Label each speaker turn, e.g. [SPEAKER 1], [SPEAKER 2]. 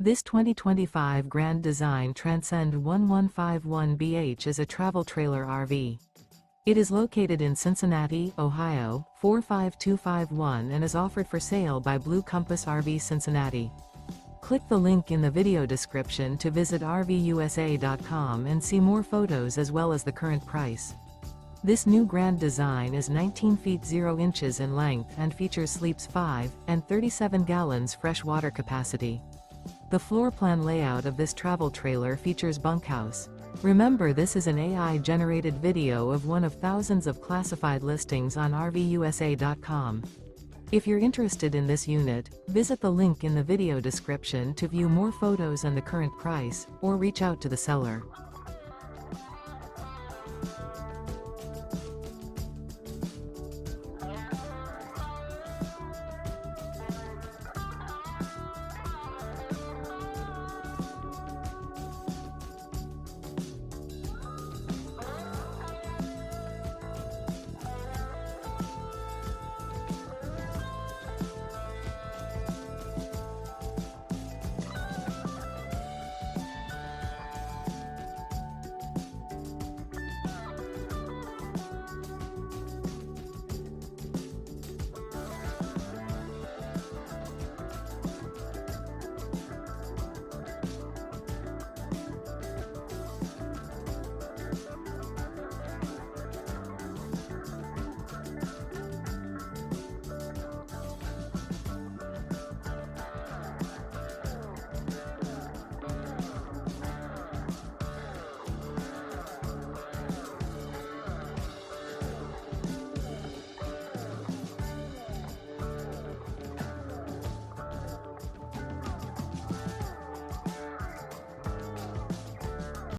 [SPEAKER 1] This 2025 Grand Design Transcend One 151BH is a travel trailer RV. It is located in Cincinnati, Ohio, 45251 and is offered for sale by Blue Compass RV Cincinnati. Click the link in the video description to visit RVUSA.com and see more photos as well as the current price. This new Grand Design is 19 feet 0 inches in length and features sleeps 5 and 37 gallons fresh water capacity. The floor plan layout of this travel trailer features bunkhouse. Remember, this is an AI-generated video of one of thousands of classified listings on RVUSA.com. If you're interested in this unit, visit the link in the video description to view more photos and the current price, or reach out to the seller.